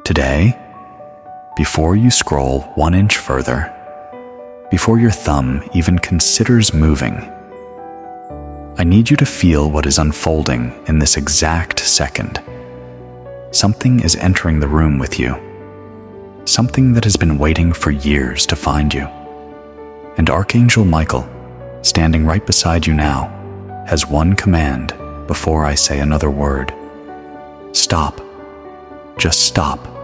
Today, before you scroll 1 inch further, before your thumb even considers moving, I need you to feel what is unfolding in this exact second. Something is entering the room with you. Something that has been waiting for years to find you. And Archangel Michael, standing right beside you now, has one command before I say another word. Stop. Just stop.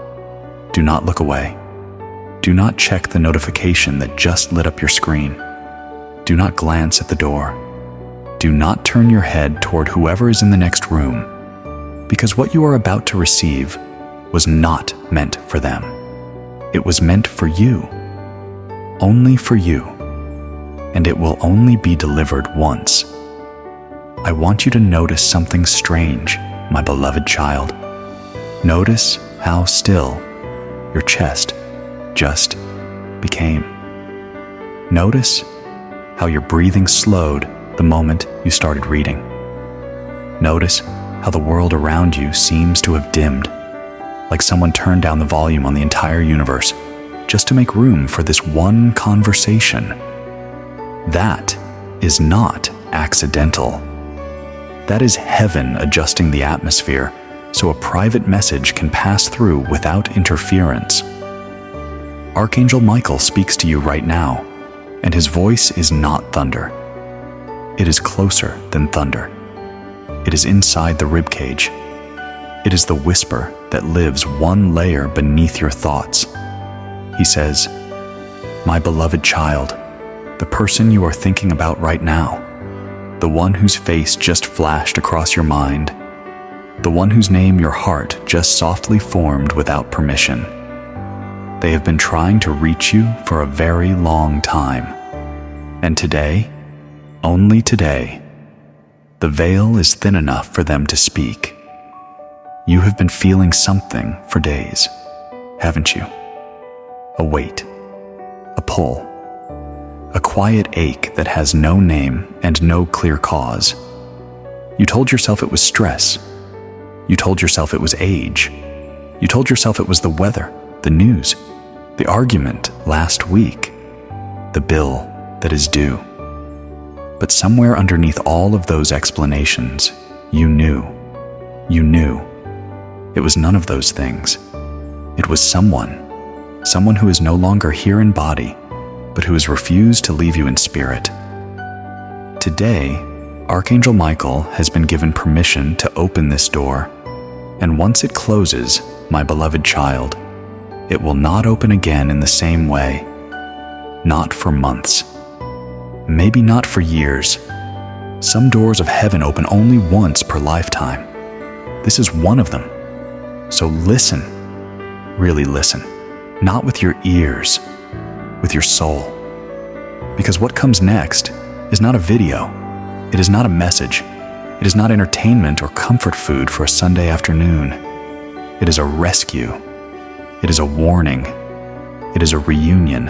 Do not look away. Do not check the notification that just lit up your screen. Do not glance at the door. Do not turn your head toward whoever is in the next room, because what you are about to receive was not meant for them. It was meant for you, only for you, and it will only be delivered once. I want you to notice something strange, my beloved child. Notice how still your chest just became. Notice how your breathing slowed the moment you started reading. Notice how the world around you seems to have dimmed, like someone turned down the volume on the entire universe just to make room for this one conversation. That is not accidental. That is heaven adjusting the atmosphere so a private message can pass through without interference. Archangel Michael speaks to you right now, and his voice is not thunder. It is closer than thunder. It is inside the ribcage. It is the whisper that lives one layer beneath your thoughts. He says, "My beloved child, the person you are thinking about right now, the one whose face just flashed across your mind, the one whose name your heart just softly formed without permission. They have been trying to reach you for a very long time. And today, only today, the veil is thin enough for them to speak. You have been feeling something for days, haven't you? A weight, a pull, a quiet ache that has no name and no clear cause. You told yourself it was stress. You told yourself it was age. You told yourself it was the weather, the news, the argument last week, the bill that is due. But somewhere underneath all of those explanations, you knew. It was none of those things. It was someone who is no longer here in body, but who has refused to leave you in spirit. Today, Archangel Michael has been given permission to open this door, and once it closes, my beloved child, it will not open again in the same way. Not for months. Maybe not for years. Some doors of heaven open only once per lifetime. This is one of them. So listen, really listen, not with your ears, with your soul. Because what comes next is not a video. It is not a message. It is not entertainment or comfort food for a Sunday afternoon. It is a rescue. It is a warning. It is a reunion.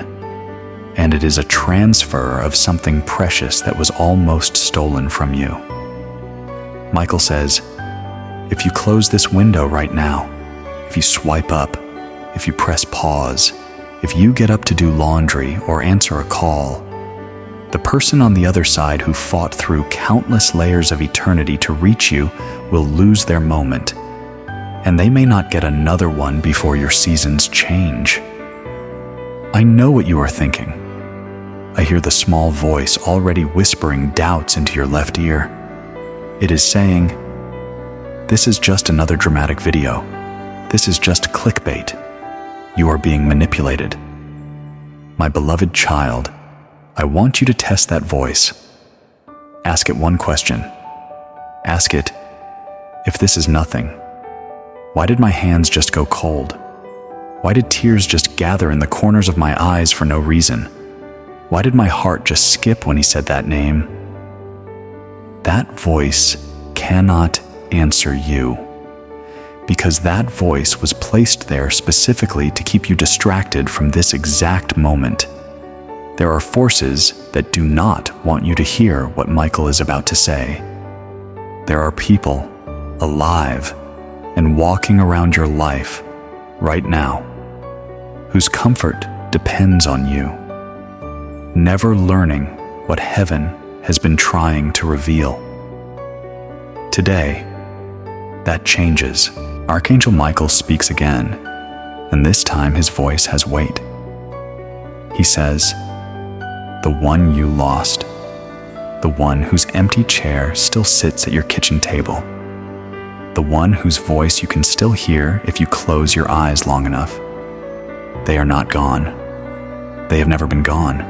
And it is a transfer of something precious that was almost stolen from you. Michael says, if you close this window right now, if you swipe up, if you press pause, if you get up to do laundry or answer a call, the person on the other side who fought through countless layers of eternity to reach you will lose their moment, and they may not get another one before your seasons change. I know what you are thinking. I hear the small voice already whispering doubts into your left ear. It is saying, this is just another dramatic video. This is just clickbait. You are being manipulated. My beloved child, I want you to test that voice. Ask it one question. Ask it, if this is nothing, why did my hands just go cold? Why did tears just gather in the corners of my eyes for no reason? Why did my heart just skip when he said that name? That voice cannot answer you, because that voice was placed there specifically to keep you distracted from this exact moment. There are forces that do not want you to hear what Michael is about to say. There are people alive and walking around your life, right now, whose comfort depends on you, never learning what heaven has been trying to reveal. Today, that changes. Archangel Michael speaks again, and this time his voice has weight. He says, "The one you lost, the one whose empty chair still sits at your kitchen table, the one whose voice you can still hear if you close your eyes long enough. They are not gone. They have never been gone.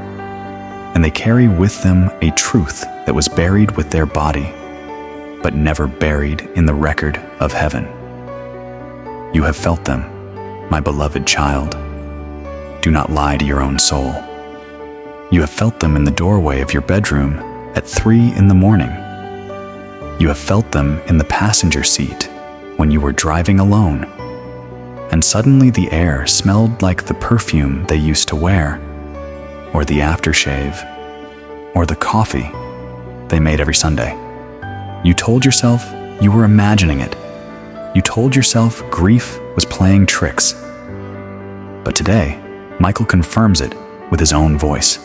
And they carry with them a truth that was buried with their body, but never buried in the record of heaven. You have felt them, my beloved child. Do not lie to your own soul. You have felt them in the doorway of your bedroom at 3 a.m. You have felt them in the passenger seat when you were driving alone, and suddenly the air smelled like the perfume they used to wear, or the aftershave, or the coffee they made every Sunday. You told yourself you were imagining it. You told yourself grief was playing tricks. But today, Michael confirms it with his own voice.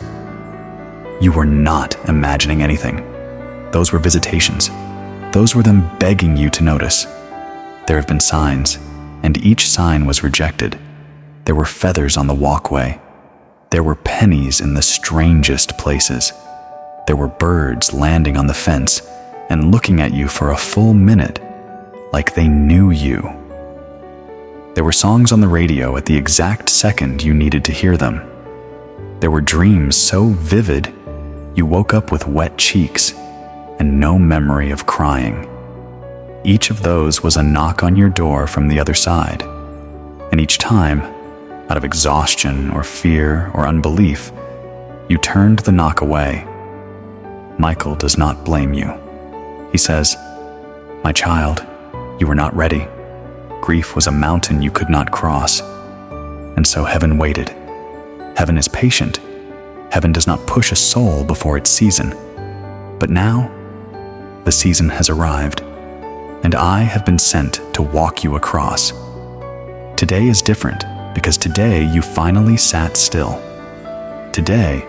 You were not imagining anything. Those were visitations. Those were them begging you to notice. There have been signs, and each sign was rejected. There were feathers on the walkway. There were pennies in the strangest places. There were birds landing on the fence and looking at you for a full minute, like they knew you. There were songs on the radio at the exact second you needed to hear them. There were dreams so vivid, you woke up with wet cheeks and no memory of crying. Each of those was a knock on your door from the other side, and each time, out of exhaustion or fear or unbelief, you turned the knock away. Michael does not blame you. He says, "My child, you were not ready. Grief was a mountain you could not cross. And so heaven waited. Heaven is patient. Heaven does not push a soul before its season. But now, the season has arrived, and I have been sent to walk you across. Today is different because today you finally sat still. Today,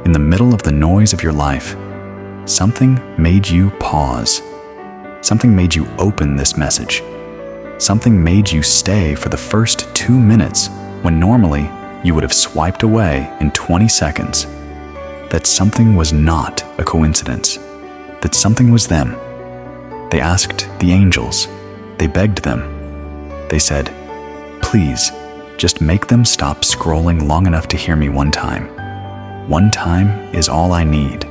in the middle of the noise of your life, something made you pause. Something made you open this message. Something made you stay for the first 2 minutes when normally you would have swiped away in 20 seconds. That something was not a coincidence. That something was them. They asked the angels. They begged them. They said, "Please, just make them stop scrolling long enough to hear me one time. One time is all I need."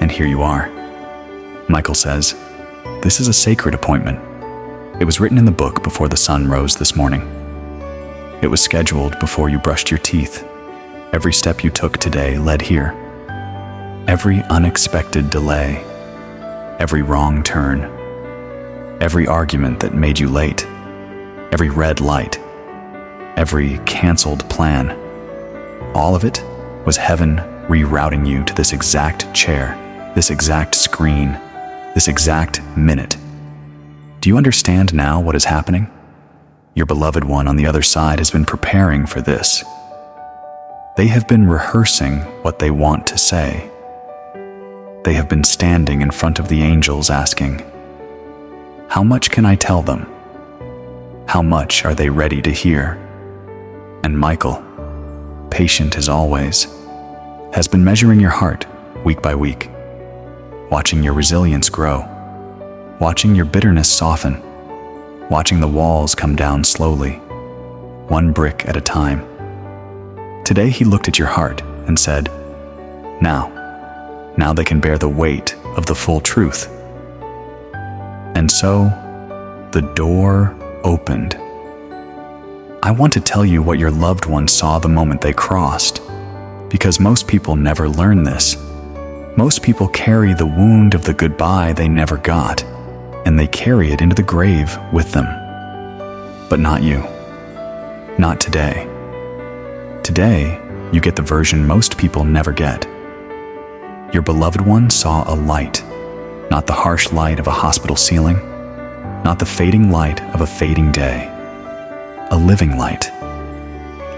And here you are. Michael says, "This is a sacred appointment. It was written in the book before the sun rose this morning. It was scheduled before you brushed your teeth. Every step you took today led here. Every unexpected delay, every wrong turn, every argument that made you late, every red light, every canceled plan, all of it was heaven rerouting you to this exact chair, this exact screen, this exact minute. Do you understand now what is happening? Your beloved one on the other side has been preparing for this. They have been rehearsing what they want to say. They have been standing in front of the angels asking, how much can I tell them? How much are they ready to hear? And Michael, patient as always, has been measuring your heart week by week, watching your resilience grow, watching your bitterness soften, watching the walls come down slowly, one brick at a time. Today he looked at your heart and said, now they can bear the weight of the full truth. And so, the door opened. I want to tell you what your loved one saw the moment they crossed, because most people never learn this. Most people carry the wound of the goodbye they never got, and they carry it into the grave with them. But not you. Not today. Today, you get the version most people never get. Your beloved one saw a light, not the harsh light of a hospital ceiling, not the fading light of a fading day. a living light.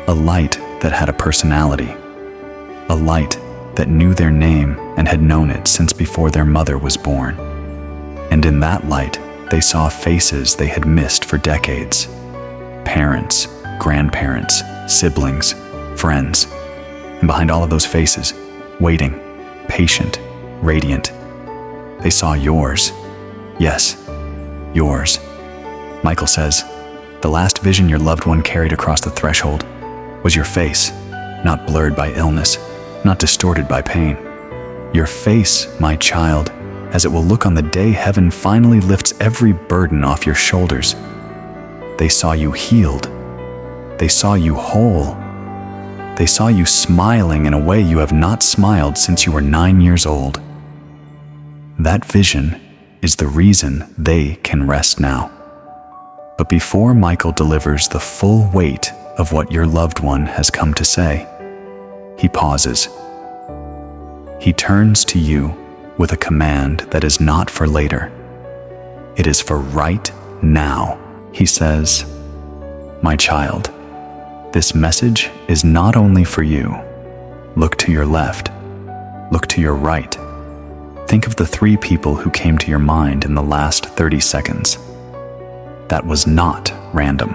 A light that had a personality. A light that knew their name and had known it since before their mother was born. And in that light, they saw faces they had missed for decades. Parents, grandparents, siblings, friends. And behind all of those faces, waiting, patient, radiant, they saw yours. Yes, yours. Michael says, the last vision your loved one carried across the threshold was your face, not blurred by illness, not distorted by pain. Your face, my child, as it will look on the day heaven finally lifts every burden off your shoulders. They saw you healed. They saw you whole. They saw you smiling in a way you have not smiled since you were 9 years old. That vision is the reason they can rest now. But before Michael delivers the full weight of what your loved one has come to say, he pauses. He turns to you with a command that is not for later. It is for right now. He says, my child, this message is not only for you. Look to your left. Look to your right. Think of the 3 people who came to your mind in the last 30 seconds. That was not random.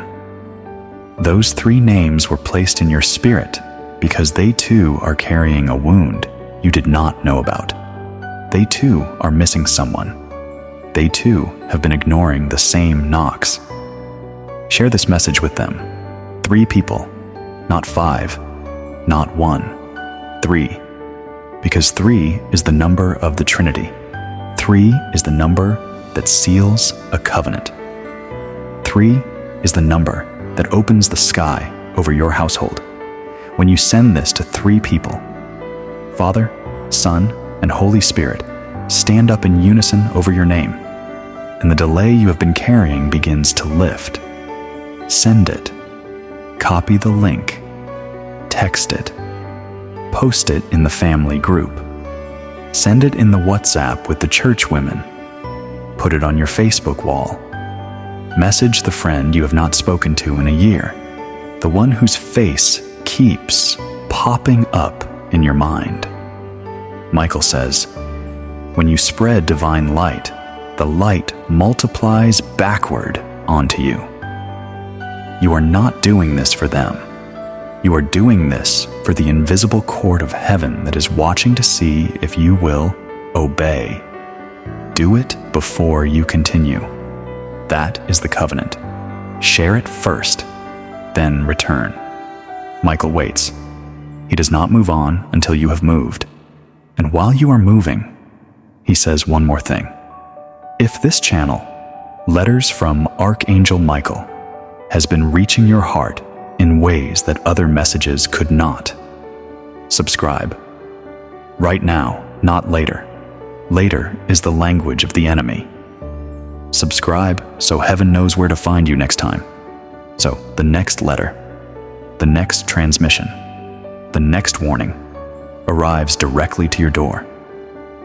Those 3 names were placed in your spirit because they too are carrying a wound you did not know about. They too are missing someone. They too have been ignoring the same knocks. Share this message with them. 3 people, not 5, not 1, 3. Because 3 is the number of the Trinity. 3 is the number that seals a covenant. 3 is the number that opens the sky over your household. When you send this to 3 people, Father, Son, and Holy Spirit stand up in unison over your name, and the delay you have been carrying begins to lift. Send it. Copy the link. Text it. Post it in the family group. Send it in the WhatsApp with the church women. Put it on your Facebook wall. Message the friend you have not spoken to in a year, the one whose face keeps popping up in your mind. Michael says, when you spread divine light, the light multiplies backward onto you. You are not doing this for them. You are doing this for the invisible court of heaven that is watching to see if you will obey. Do it before you continue. That is the covenant. Share it first, then return. Michael waits. He does not move on until you have moved. And while you are moving, he says one more thing. If this channel, Letters from Archangel Michael, has been reaching your heart in ways that other messages could not, subscribe. Right now, not later. Later is the language of the enemy. Subscribe so heaven knows where to find you next time. So the next letter, the next transmission, the next warning arrives directly to your door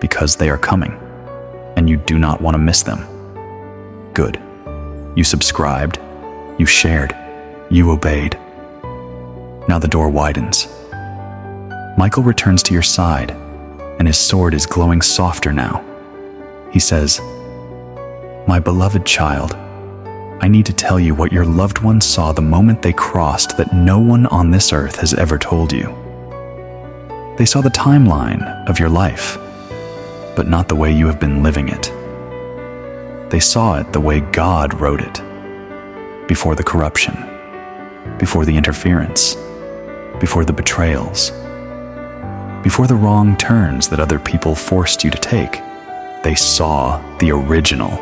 because they are coming and you do not want to miss them. Good. You subscribed, you shared, you obeyed. Now the door widens. Michael returns to your side and his sword is glowing softer now. He says, "My beloved child, I need to tell you what your loved ones saw the moment they crossed that no one on this earth has ever told you. They saw the timeline of your life, but not the way you have been living it. They saw it the way God wrote it, before the corruption, before the interference, before the betrayals, before the wrong turns that other people forced you to take. They saw the original,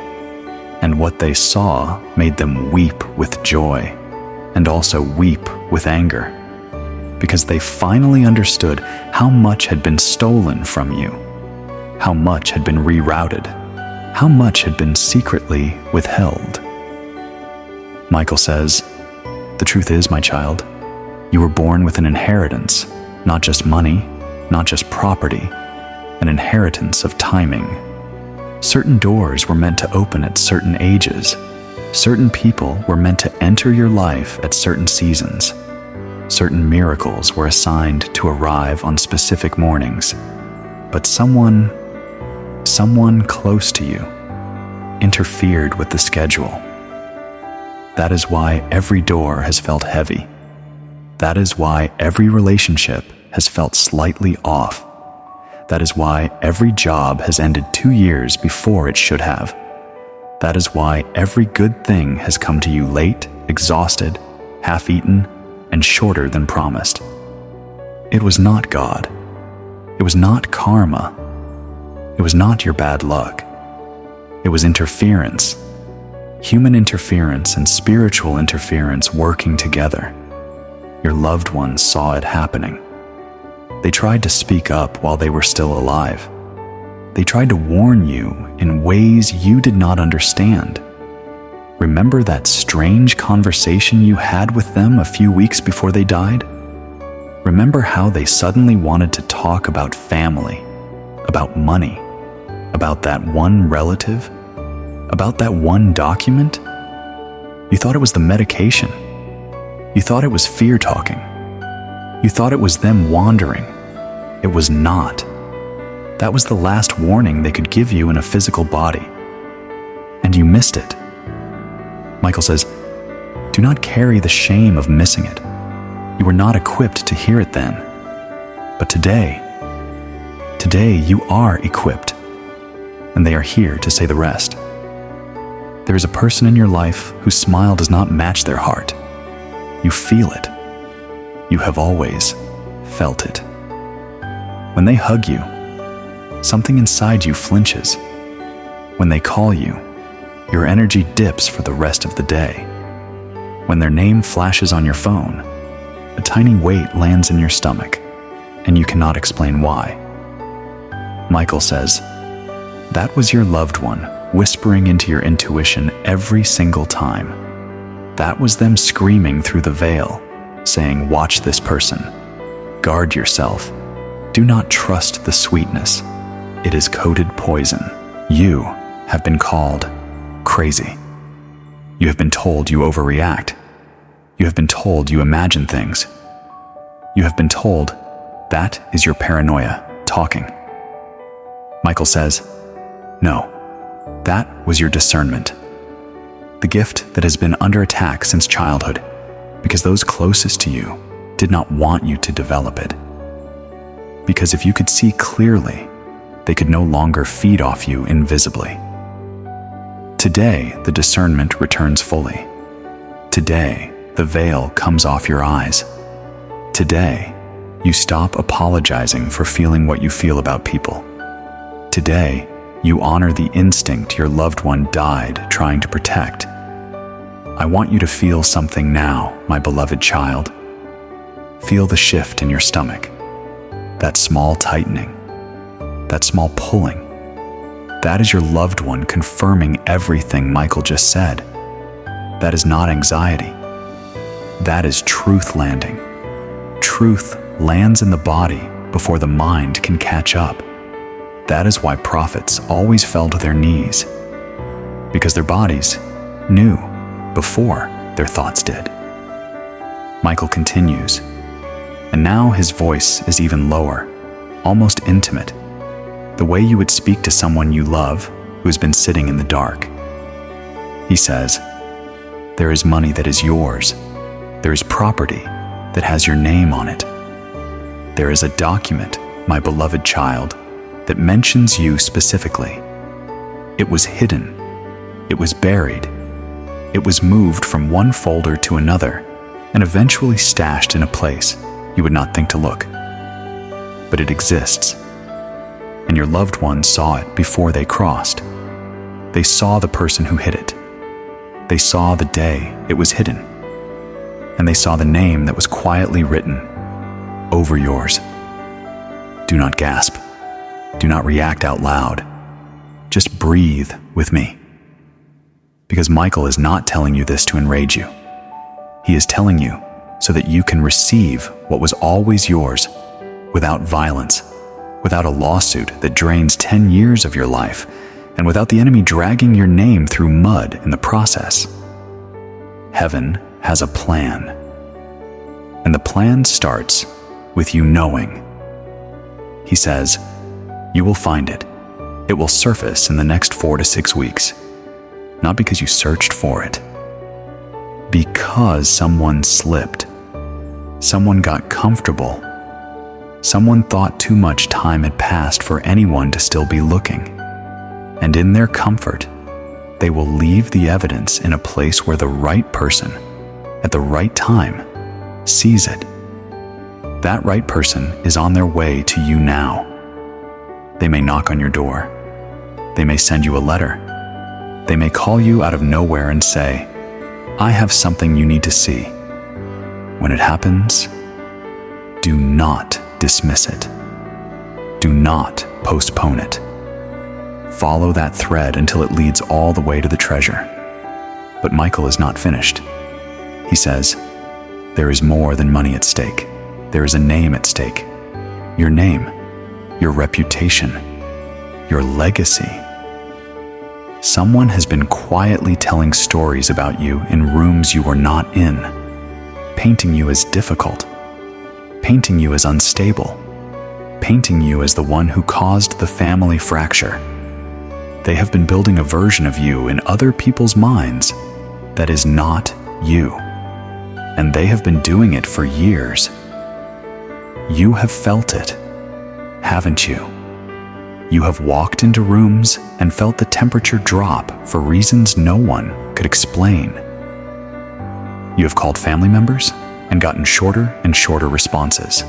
and what they saw made them weep with joy and also weep with anger, because they finally understood how much had been stolen from you, how much had been rerouted, how much had been secretly withheld." Michael says, "The truth is, my child, you were born with an inheritance, not just money, not just property, an inheritance of timing. Certain doors were meant to open at certain ages. Certain people were meant to enter your life at certain seasons. Certain miracles were assigned to arrive on specific mornings. But someone close to you interfered with the schedule. That is why every door has felt heavy. That is why every relationship has felt slightly off. That is why every job has ended 2 years before it should have. That is why every good thing has come to you late, exhausted, half-eaten, and shorter than promised. It was not God. It was not karma. It was not your bad luck. It was interference. Human interference and spiritual interference working together. Your loved ones saw it happening. They tried to speak up while they were still alive. They tried to warn you in ways you did not understand. Remember that strange conversation you had with them a few weeks before they died? Remember how they suddenly wanted to talk about family, about money, about that one relative, about that one document? You thought it was the medication. You thought it was fear talking. You thought it was them wandering. It was not. That was the last warning they could give you in a physical body. And you missed it. Michael says, do not carry the shame of missing it. You were not equipped to hear it then. But today you are equipped, and they are here to say the rest. There is a person in your life whose smile does not match their heart. You feel it. You have always felt it. When they hug you, something inside you flinches. When they call you, your energy dips for the rest of the day. When their name flashes on your phone, a tiny weight lands in your stomach, and you cannot explain why. Michael says, that was your loved one whispering into your intuition every single time. That was them screaming through the veil, saying, watch this person. Guard yourself. Do not trust the sweetness. It is coated poison. You have been called crazy. You have been told you overreact. You have been told you imagine things. You have been told that is your paranoia talking. Michael says, no, that was your discernment. The gift that has been under attack since childhood because those closest to you did not want you to develop it. Because if you could see clearly, they could no longer feed off you invisibly. Today, the discernment returns fully. Today, the veil comes off your eyes. Today, you stop apologizing for feeling what you feel about people. Today, you honor the instinct your loved one died trying to protect. I want you to feel something now, my beloved child. Feel the shift in your stomach, that small tightening, that small pulling. That is your loved one confirming everything Michael just said. That is not anxiety. That is truth landing. Truth lands in the body before the mind can catch up. That is why prophets always fell to their knees, because their bodies knew before their thoughts did. Michael continues, and now his voice is even lower, almost intimate, the way you would speak to someone you love who has been sitting in the dark. He says, there is money that is yours. There is property that has your name on it. There is a document, my beloved child, that mentions you specifically. It was hidden. It was buried. It was moved from one folder to another and eventually stashed in a place you would not think to look. But it exists. And your loved ones saw it before they crossed. They saw the person who hid it. They saw the day it was hidden. And they saw the name that was quietly written over yours. Do not gasp. Do not react out loud. Just breathe with me. Because Michael is not telling you this to enrage you. He is telling you so that you can receive what was always yours without violence, without a lawsuit that drains 10 years of your life, and without the enemy dragging your name through mud in the process. Heaven has a plan. And the plan starts with you knowing. He says, you will find it. It will surface in the next 4 to 6 weeks. Not because you searched for it. Because someone slipped. Someone got comfortable. Someone thought too much time had passed for anyone to still be looking. And in their comfort, they will leave the evidence in a place where the right person, at the right time, sees it. That right person is on their way to you now. They may knock on your door. They may send you a letter. They may call you out of nowhere and say, I have something you need to see. When it happens, do not dismiss it. Do not postpone it. Follow that thread until it leads all the way to the treasure. But Michael is not finished. He says, there is more than money at stake. There is a name at stake. Your name, your reputation, your legacy. Someone has been quietly telling stories about you in rooms you were not in, painting you as difficult, painting you as unstable, painting you as the one who caused the family fracture. They have been building a version of you in other people's minds that is not you, and they have been doing it for years. You have felt it, haven't you? You have walked into rooms and felt the temperature drop for reasons no one could explain. You have called family members and gotten shorter and shorter responses.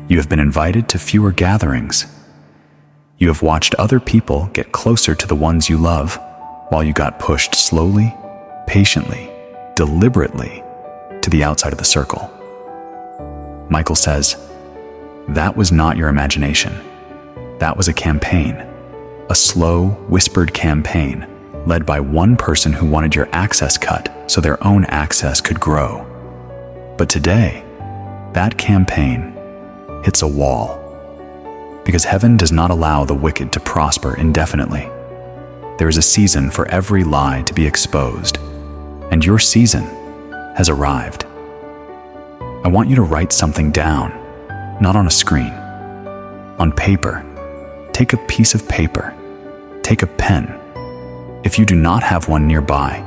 You have been invited to fewer gatherings. You have watched other people get closer to the ones you love while you got pushed slowly, patiently, deliberately to the outside of the circle. Michael says, that was not your imagination. That was a campaign, a slow, whispered campaign led by one person who wanted your access cut so their own access could grow. But today, that campaign hits a wall because heaven does not allow the wicked to prosper indefinitely. There is a season for every lie to be exposed, and your season has arrived. I want you to write something down, not on a screen, on paper. Take a piece of paper. Take a pen. If you do not have one nearby,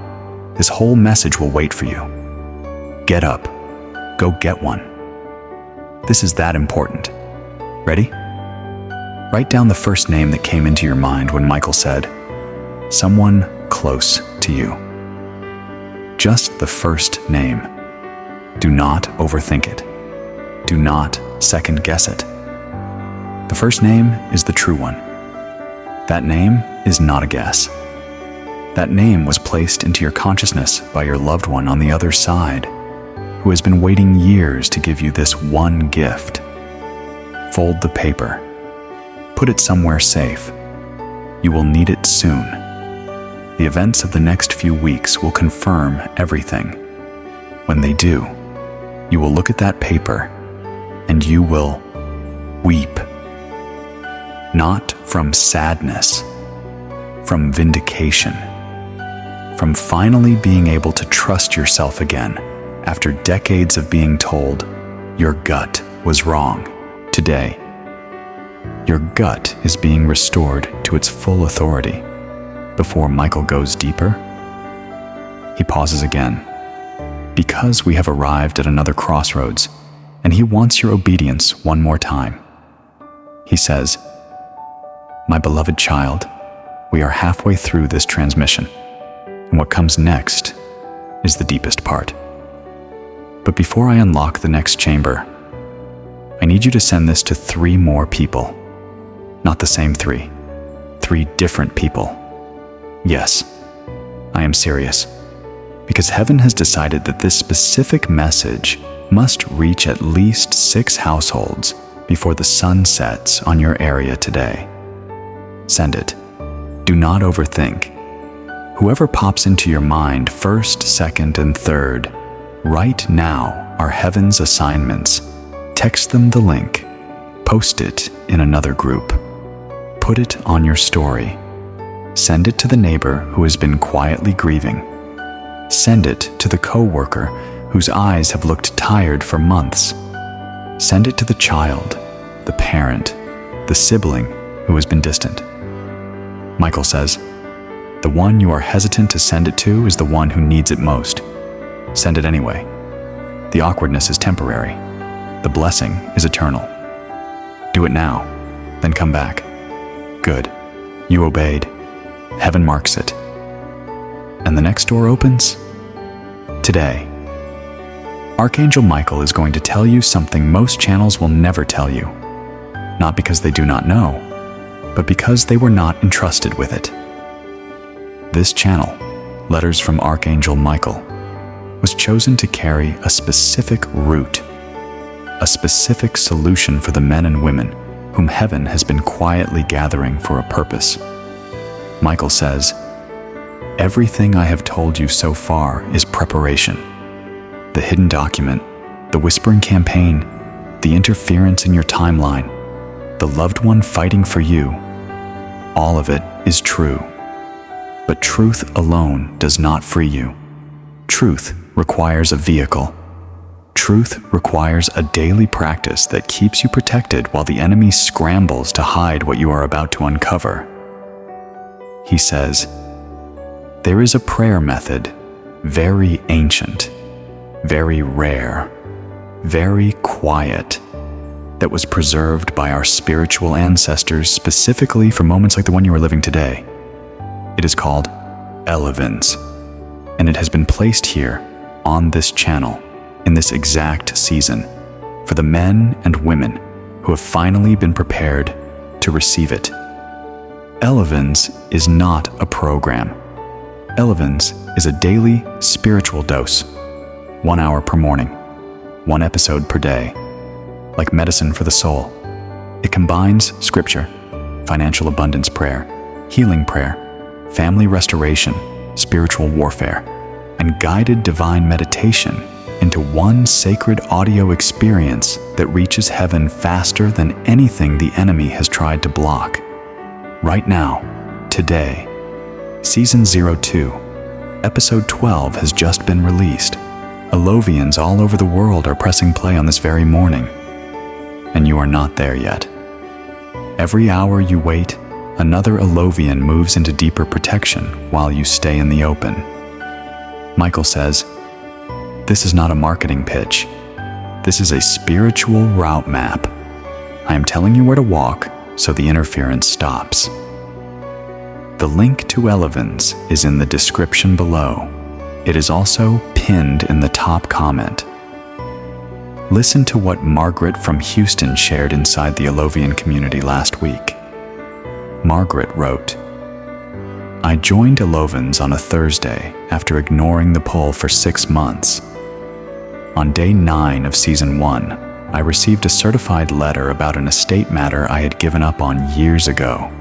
this whole message will wait for you. Get up. Go get one. This is that important. Ready? Write down the first name that came into your mind when Michael said, someone close to you. Just the first name. Do not overthink it. Do not second guess it. The first name is the true one. That name is not a guess. That name was placed into your consciousness by your loved one on the other side, who has been waiting years to give you this one gift. Fold the paper. Put it somewhere safe. You will need it soon. The events of the next few weeks will confirm everything. When they do, you will look at that paper and you will weep. Not from sadness, from vindication, from finally being able to trust yourself again after decades of being told your gut was wrong. Today, your gut is being restored to its full authority. Before Michael goes deeper, he pauses again, because we have arrived at another crossroads, and he wants your obedience one more time. He says, my beloved child, we are halfway through this transmission, and what comes next is the deepest part. But before I unlock the next chamber, I need you to send this to 3 more people. Not the same 3. 3 different people. Yes, I am serious. Because heaven has decided that this specific message must reach at least 6 households before the sun sets on your area today. Send it. Do not overthink. Whoever pops into your mind first, second, and third, right now are heaven's assignments. Text them the link. Post it in another group. Put it on your story. Send it to the neighbor who has been quietly grieving. Send it to the coworker whose eyes have looked tired for months. Send it to the child, the parent, the sibling who has been distant. Michael says, the one you are hesitant to send it to is the one who needs it most. Send it anyway. The awkwardness is temporary. The blessing is eternal. Do it now, then come back. Good. You obeyed. Heaven marks it. And the next door opens? Today. Archangel Michael is going to tell you something most channels will never tell you. Not because they do not know, but because they were not entrusted with it. This channel, Letters from Archangel Michael, was chosen to carry a specific route, a specific solution for the men and women whom heaven has been quietly gathering for a purpose. Michael says, everything I have told you so far is preparation. The hidden document, the whispering campaign, the interference in your timeline, the loved one fighting for you, all of it is true. But truth alone does not free you. Truth requires a vehicle. Truth requires a daily practice that keeps you protected while the enemy scrambles to hide what you are about to uncover. He says, there is a prayer method, very ancient, very rare, very quiet, that was preserved by our spiritual ancestors specifically for moments like the one you are living today. It is called Elevens, and it has been placed here on this channel in this exact season for the men and women who have finally been prepared to receive it. Elevens is not a program. Elevens is a daily spiritual dose, 1 hour per morning, 1 episode per day. Like medicine for the soul, it combines scripture, financial abundance prayer, healing prayer, family restoration, spiritual warfare, and guided divine meditation into one sacred audio experience that reaches heaven faster than anything the enemy has tried to block. Right now, today, Season 02, Episode 12 has just been released. Alovians all over the world are pressing play on this very morning, and you are not there yet. Every hour you wait, another Alovian moves into deeper protection while you stay in the open. Michael says, this is not a marketing pitch. This is a spiritual route map. I am telling you where to walk so the interference stops. The link to Elevens is in the description below. It is also pinned in the top comment. Listen to what Margaret from Houston shared inside the Alovian community last week. Margaret wrote, I joined Elovens on a Thursday after ignoring the poll for 6 months. On day 9 of Season 1, I received a certified letter about an estate matter I had given up on years ago.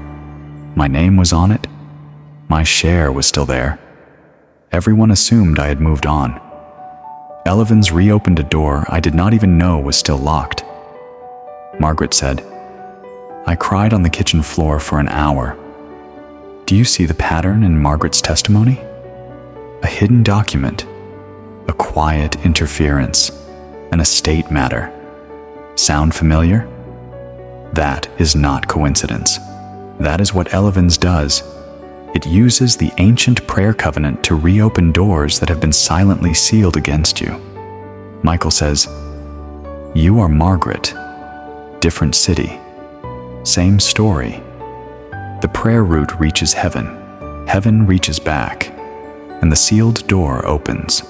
My name was on it. My share was still there. Everyone assumed I had moved on. Elevens reopened a door I did not even know was still locked. Margaret said, I cried on the kitchen floor for an hour. Do you see the pattern in Margaret's testimony? A hidden document, a quiet interference, an estate matter. Sound familiar? That is not coincidence. That is what Elevens does. It uses the ancient prayer covenant to reopen doors that have been silently sealed against you. Michael says, you are Margaret, different city, same story. The prayer route reaches heaven, heaven reaches back, and the sealed door opens.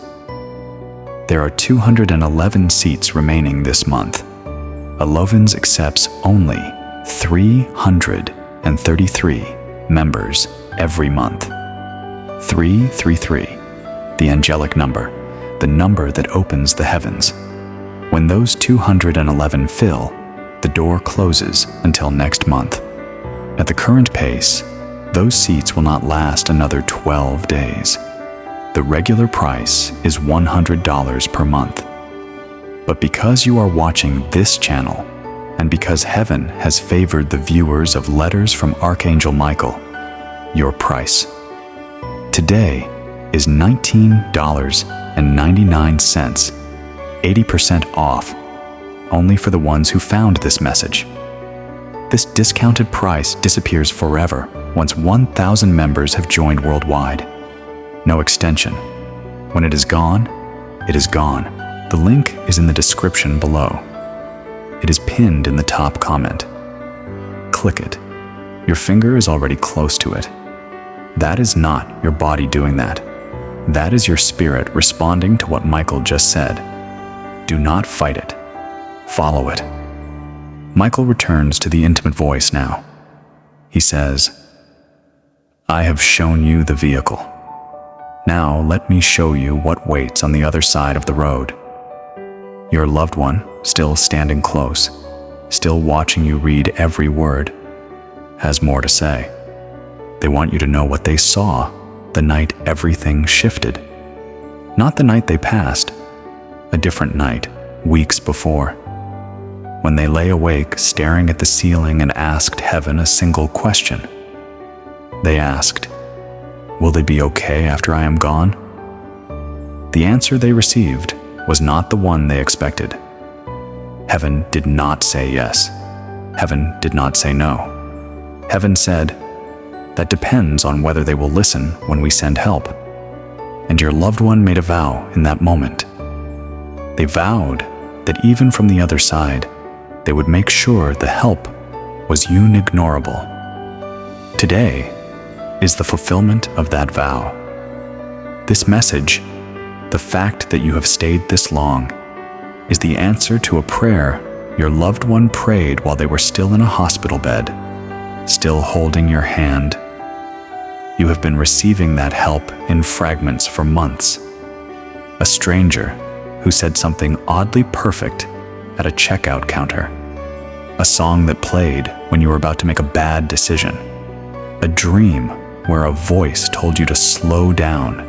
There are 211 seats remaining this month. Elovens accepts only 333 members every month. 333, the angelic number, the number that opens the heavens. When those 211 fill, the door closes until next month. At the current pace, those seats will not last another 12 days. The regular price is $100 per month. But because you are watching this channel, and because heaven has favored the viewers of Letters from Archangel Michael, your price. Today is $19.99, 80% off, only for the ones who found this message. This discounted price disappears forever once 1,000 members have joined worldwide. No extension. When it is gone, it is gone. The link is in the description below. It is pinned in the top comment. Click it. Your finger is already close to it. That is not your body doing that. That is your spirit responding to what Michael just said. Do not fight it. Follow it. Michael returns to the intimate voice now. He says, I have shown you the vehicle. Now let me show you what waits on the other side of the road. Your loved one, still standing close, still watching you read every word, has more to say. They want you to know what they saw the night everything shifted. Not the night they passed, a different night, weeks before, when they lay awake staring at the ceiling and asked heaven a single question. They asked, will they be okay after I am gone? The answer they received was not the one they expected. Heaven did not say yes. Heaven did not say no. Heaven said, that depends on whether they will listen when we send help. And your loved one made a vow in that moment. They vowed that even from the other side, they would make sure the help was unignorable. Today is the fulfillment of that vow. This message, the fact that you have stayed this long, is the answer to a prayer your loved one prayed while they were still in a hospital bed, still holding your hand. You have been receiving that help in fragments for months. A stranger who said something oddly perfect at a checkout counter. A song that played when you were about to make a bad decision. A dream where a voice told you to slow down.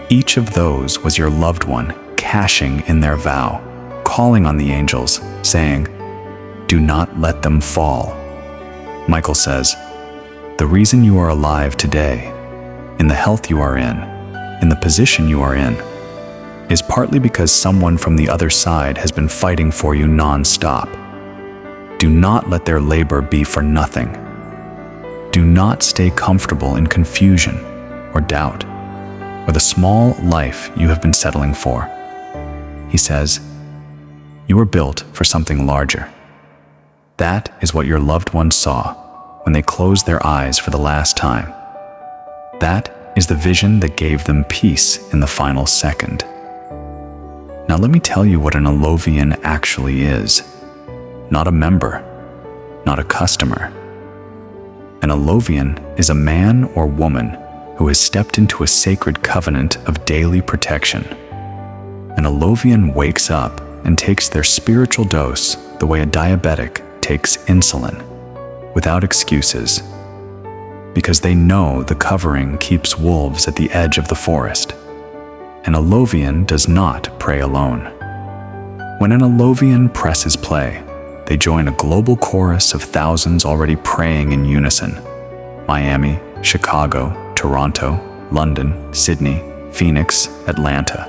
Each of those was your loved one cashing in their vow, calling on the angels, saying, do not let them fall. Michael says, the reason you are alive today, in the health you are in the position you are in, is partly because someone from the other side has been fighting for you non-stop. Do not let their labor be for nothing. Do not stay comfortable in confusion or doubt, or the small life you have been settling for. He says, you were built for something larger. That is what your loved ones saw when they closed their eyes for the last time. That is the vision that gave them peace in the final second. Now let me tell you what an Alovian actually is. Not a member, not a customer. An Alovian is a man or woman who has stepped into a sacred covenant of daily protection. An Alovian wakes up and takes their spiritual dose the way a diabetic takes insulin, without excuses, because they know the covering keeps wolves at the edge of the forest. An Alovian does not pray alone. When an Alovian presses play, they join a global chorus of thousands already praying in unison. Miami, Chicago, Toronto, London, Sydney, Phoenix, Atlanta.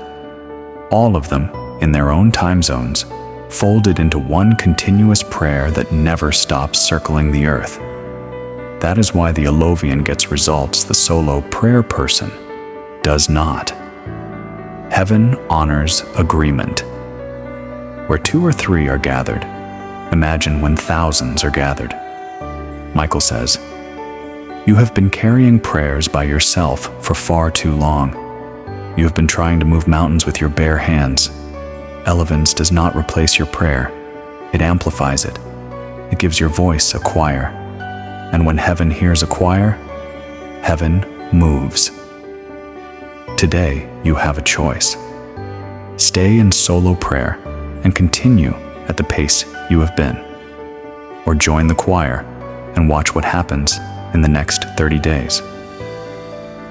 All of them, in their own time zones, folded into one continuous prayer that never stops circling the earth. That is why the Alovian gets results the solo prayer person does not. Heaven honors agreement. Where 2 or 3 are gathered, imagine when thousands are gathered. Michael says, you have been carrying prayers by yourself for far too long. You have been trying to move mountains with your bare hands. Elevance does not replace your prayer. It amplifies it. It gives your voice a choir. And when heaven hears a choir, heaven moves. Today, you have a choice. Stay in solo prayer and continue at the pace you have been. Or join the choir and watch what happens in the next 30 days.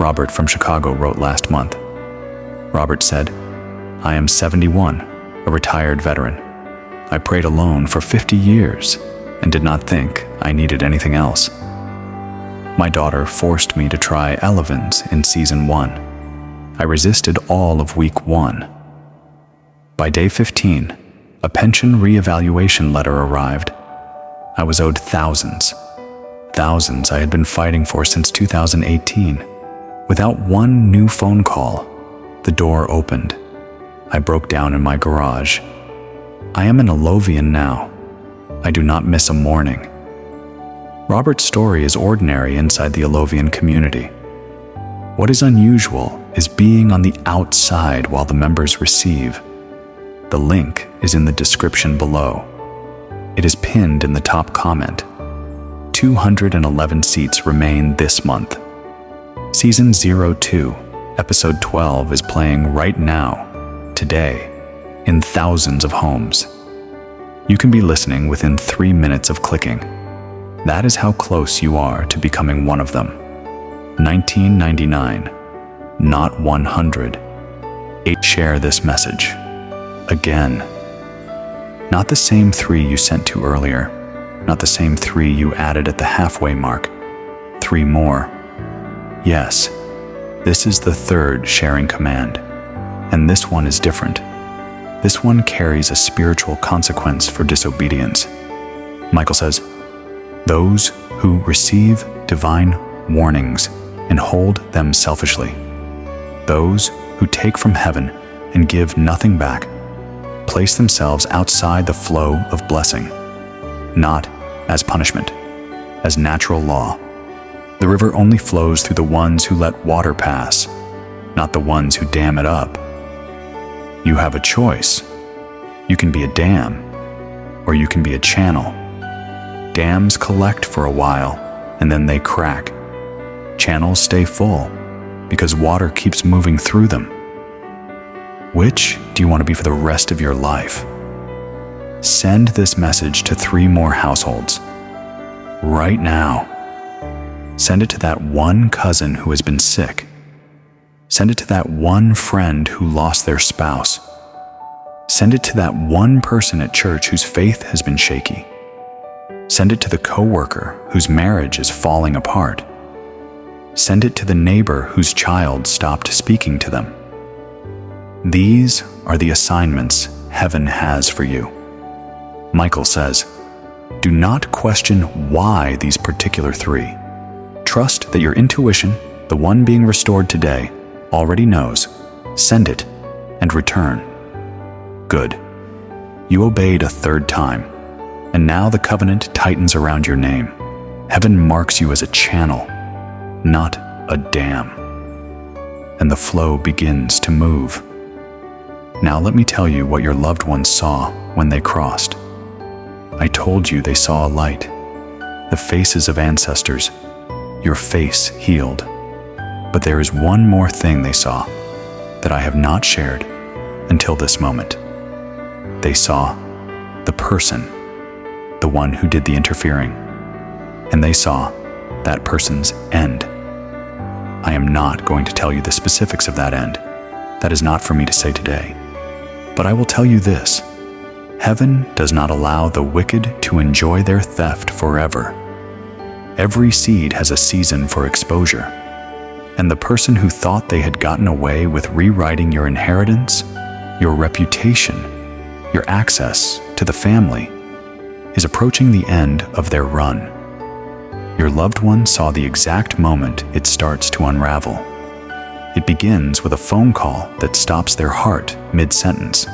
Robert from Chicago wrote last month. Robert said, I am 71, a retired veteran. I prayed alone for 50 years and did not think I needed anything else. My daughter forced me to try Elevens in season 1. I resisted all of week 1. By day 15, a pension reevaluation letter arrived. I was owed thousands. Thousands I had been fighting for since 2018. Without one new phone call, the door opened. I broke down in my garage. I am an Alovian now. I do not miss a morning. Robert's story is ordinary inside the Alovian community. What is unusual is being on the outside while the members receive. The link is in the description below. It is pinned in the top comment. 211 seats remain this month. Season 02, Episode 12 is playing right now, today, in thousands of homes. You can be listening within 3 minutes of clicking. That is how close you are to becoming one of them. 1999, not 100. 8. Share this message. Again. Not the same 3 you sent to earlier, not the same 3 you added at the halfway mark. 3 more. Yes, this is the 3rd sharing command, and this one is different. This one carries a spiritual consequence for disobedience. Michael says, "Those who receive divine warnings and hold them selfishly, those who take from heaven and give nothing back, place themselves outside the flow of blessing, not as punishment, as natural law. The river only flows through the ones who let water pass, not the ones who dam it up. You have a choice. You can be a dam, or you can be a channel. Dams collect for a while, and then they crack. Channels stay full, because water keeps moving through them. Which do you want to be for the rest of your life?" Send this message to 3 more households. Right now. Send it to that one cousin who has been sick. Send it to that one friend who lost their spouse. Send it to that one person at church whose faith has been shaky. Send it to the coworker whose marriage is falling apart. Send it to the neighbor whose child stopped speaking to them. These are the assignments heaven has for you. Michael says, do not question why these particular 3. Trust that your intuition, the one being restored today, already knows. Send it and return. Good. You obeyed a 3rd time, and now the covenant tightens around your name. Heaven marks you as a channel, not a dam. And the flow begins to move. Now let me tell you what your loved ones saw when they crossed. I told you they saw a light, the faces of ancestors, your face healed. But there is one more thing they saw that I have not shared until this moment. They saw the person, the one who did the interfering, and they saw that person's end. I am not going to tell you the specifics of that end. That is not for me to say today. But I will tell you this. Heaven does not allow the wicked to enjoy their theft forever. Every seed has a season for exposure, and the person who thought they had gotten away with rewriting your inheritance, your reputation, your access to the family, is approaching the end of their run. Your loved one saw the exact moment it starts to unravel. It begins with a phone call that stops their heart mid-sentence.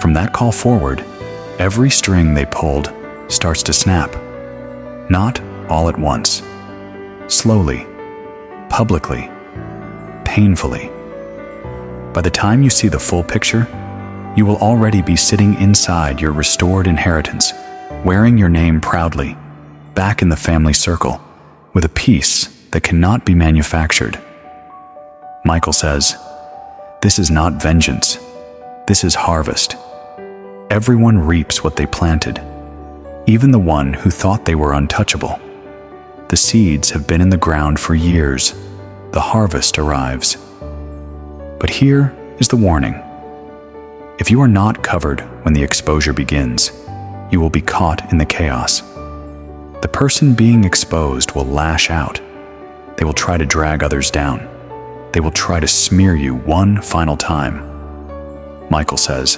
From that call forward, every string they pulled starts to snap. Not all at once. Slowly, publicly, painfully. By the time you see the full picture, you will already be sitting inside your restored inheritance, wearing your name proudly, back in the family circle, with a peace that cannot be manufactured. Michael says, "This is not vengeance. This is harvest. Everyone reaps what they planted, even the one who thought they were untouchable. The seeds have been in the ground for years. The harvest arrives." But here is the warning. If you are not covered when the exposure begins, you will be caught in the chaos. The person being exposed will lash out. They will try to drag others down. they will try to smear you one final time. Michael says,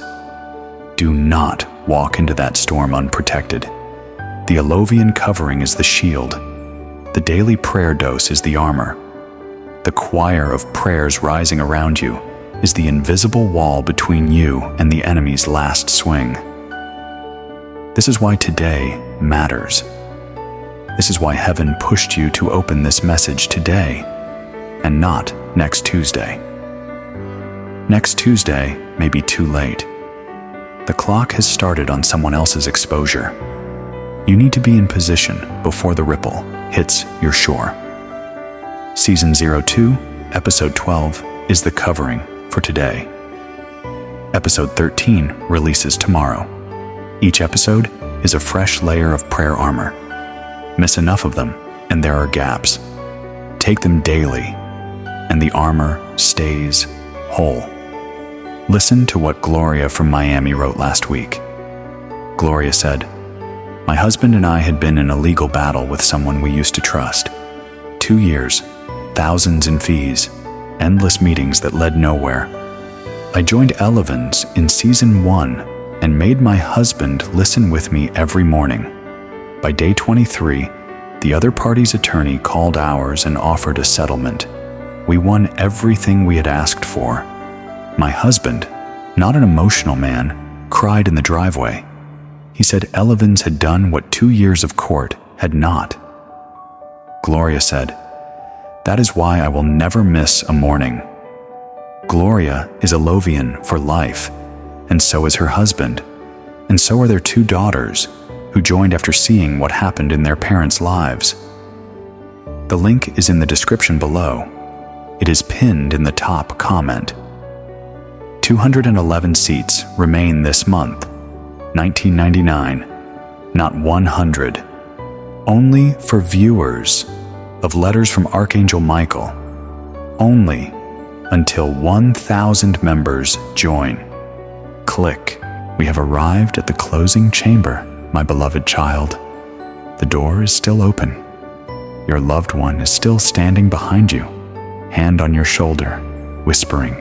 do not walk into that storm unprotected. The Alovian covering is the shield. The daily prayer dose is the armor. The choir of prayers rising around you is the invisible wall between you and the enemy's last swing. This is why today matters. This is why heaven pushed you to open this message today and not next Tuesday. Next Tuesday may be too late. The clock has started on someone else's exposure. You need to be in position before the ripple hits your shore. Season 02, Episode 12 is the covering for today. Episode 13 releases tomorrow. Each episode is a fresh layer of prayer armor. Miss enough of them, and there are gaps. Take them daily, and the armor stays whole. Listen to what Gloria from Miami wrote last week. Gloria said, my husband and I had been in a legal battle with someone we used to trust. 2 years, thousands in fees, endless meetings that led nowhere. I joined Elevens in Season 1 and made my husband listen with me every morning. By day 23, the other party's attorney called ours and offered a settlement. We won everything we had asked for. My husband, not an emotional man, cried in the driveway. He said Elevens had done what 2 years of court had not. Gloria said, that is why I will never miss a morning. Gloria is Alovian for life, and so is her husband, and so are their 2 daughters, who joined after seeing what happened in their parents' lives. The link is in the description below. It is pinned in the top comment. 211 seats remain this month. $19.99, not $100. Only for viewers of Letters from Archangel Michael. Only until 1,000 members join. Click. We have arrived at the closing chamber, my beloved child. The door is still open. Your loved one is still standing behind you, hand on your shoulder, whispering.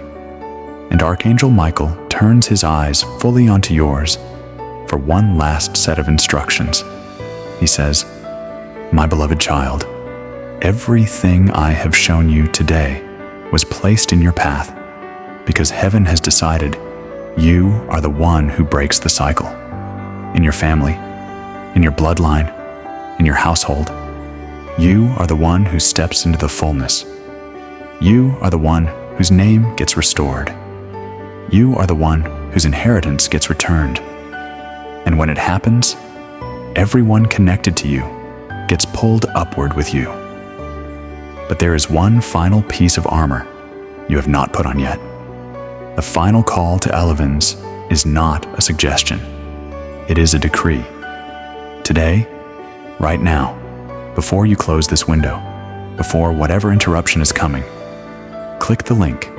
And Archangel Michael turns his eyes fully onto yours for one last set of instructions. He says, my beloved child, everything I have shown you today was placed in your path because heaven has decided you are the one who breaks the cycle. In your family, in your bloodline, in your household, you are the one who steps into the fullness. You are the one whose name gets restored. You are the one whose inheritance gets returned. And when it happens, everyone connected to you gets pulled upward with you. But there is one final piece of armor you have not put on yet. The final call to Elevens is not a suggestion. It is a decree. Today, right now, before you close this window, before whatever interruption is coming, click the link.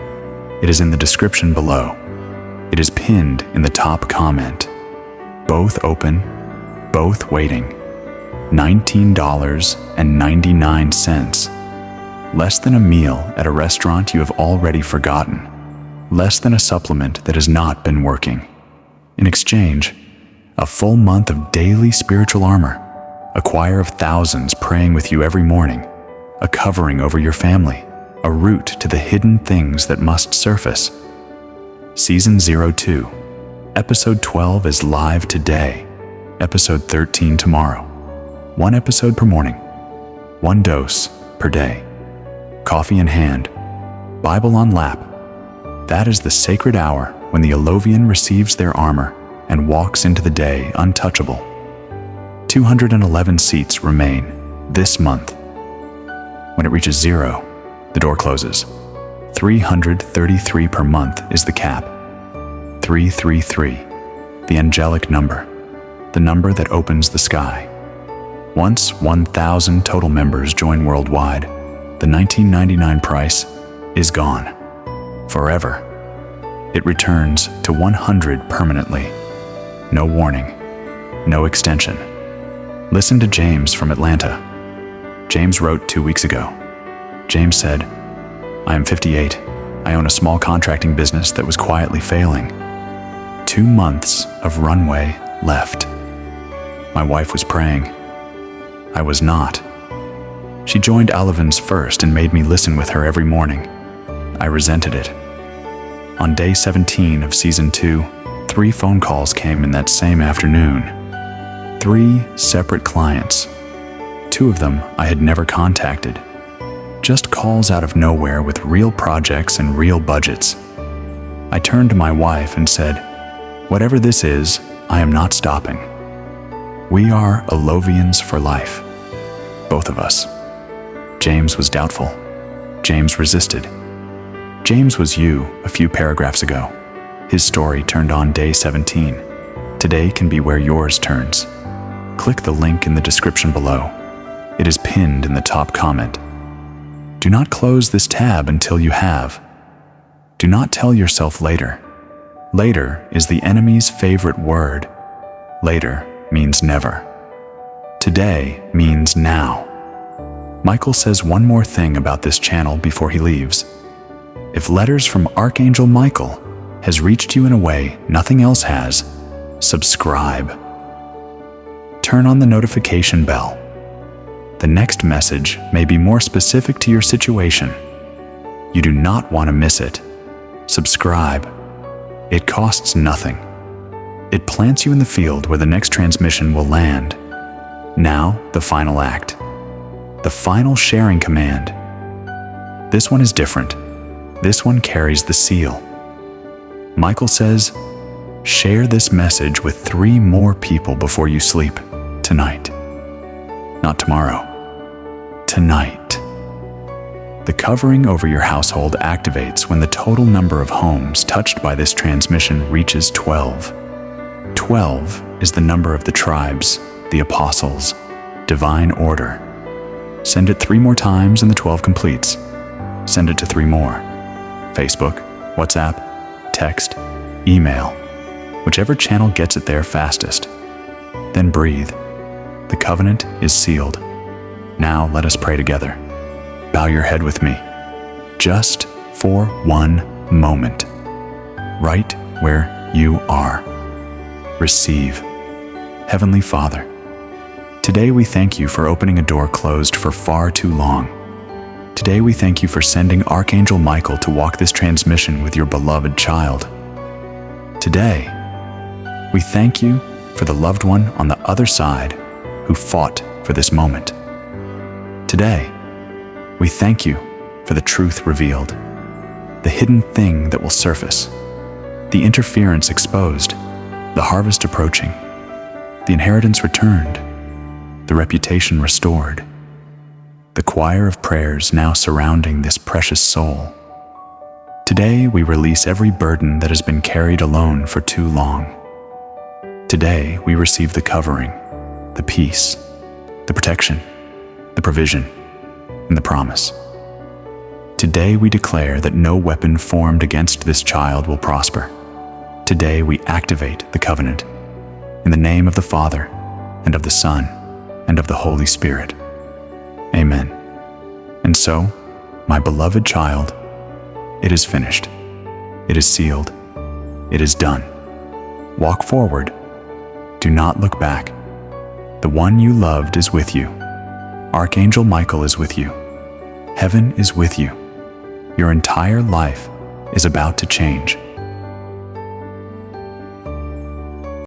It is in the description below. It is pinned in the top comment. Both open, both waiting. $19.99. Less than a meal at a restaurant you have already forgotten. Less than a supplement that has not been working. In exchange, a full month of daily spiritual armor, a choir of thousands praying with you every morning, a covering over your family, a route to the hidden things that must surface. Season 02, Episode 12 is live today, Episode 13 tomorrow. 1 episode per morning, 1 dose per day. Coffee in hand, Bible on lap. That is the sacred hour when the Alovian receives their armor and walks into the day untouchable. 211 seats remain this month. When it reaches 0, the door closes. 333 per month is the cap. 333, the angelic number, the number that opens the sky. Once 1,000 total members join worldwide, the $19.99 price is gone. Forever. It returns to $100 permanently. No warning. No extension. Listen to James from Atlanta. James wrote 2 weeks ago. James said, I am 58. I own a small contracting business that was quietly failing. 2 months of runway left. My wife was praying. I was not. She joined Olivins first and made me listen with her every morning. I resented it. On day 17 of season 2, 3 phone calls came in that same afternoon. 3 separate clients. 2 of them I had never contacted. Just calls out of nowhere with real projects and real budgets. I turned to my wife and said, "Whatever this is, I am not stopping." We are Alovians for life. Both of us. James was doubtful. James resisted. James was you a few paragraphs ago. His story turned on day 17. Today can be where yours turns. Click the link in the description below. It is pinned in the top comment. Do not close this tab until you have. Do not tell yourself later. Later is the enemy's favorite word. Later means never. Today means now. Michael says one more thing about this channel before he leaves. If letters from Archangel Michael has reached you in a way nothing else has, subscribe. Turn on the notification bell. The next message may be more specific to your situation. You do not want to miss it. Subscribe. It costs nothing. It plants you in the field where the next transmission will land. Now, the final act. The final sharing command. This one is different. This one carries the seal. Michael says, share this message with 3 more people before you sleep tonight. Not tomorrow. Tonight. The covering over your household activates when the total number of homes touched by this transmission reaches 12. 12 is the number of the tribes, the apostles, divine order. Send it 3 more times and the 12 completes. Send it to 3 more. Facebook, WhatsApp, text, email, whichever channel gets it there fastest. Then breathe. The covenant is sealed. Now let us pray together. Bow your head with me, just for one moment, right where you are. Receive. Heavenly Father, today we thank you for opening a door closed for far too long. Today we thank you for sending Archangel Michael to walk this transmission with your beloved child. Today, we thank you for the loved one on the other side who fought for this moment. Today, we thank you for the truth revealed, the hidden thing that will surface, the interference exposed, the harvest approaching, the inheritance returned, the reputation restored, the choir of prayers now surrounding this precious soul. Today, we release every burden that has been carried alone for too long. Today, we receive the covering, the peace, the protection, the provision, and the promise. Today, we declare that no weapon formed against this child will prosper. Today, we activate the covenant in the name of the Father, and of the Son, and of the Holy Spirit. Amen. And so, my beloved child, it is finished. It is sealed. It is done. Walk forward. Do not look back. The one you loved is with you. Archangel Michael is with you. Heaven is with you. Your entire life is about to change.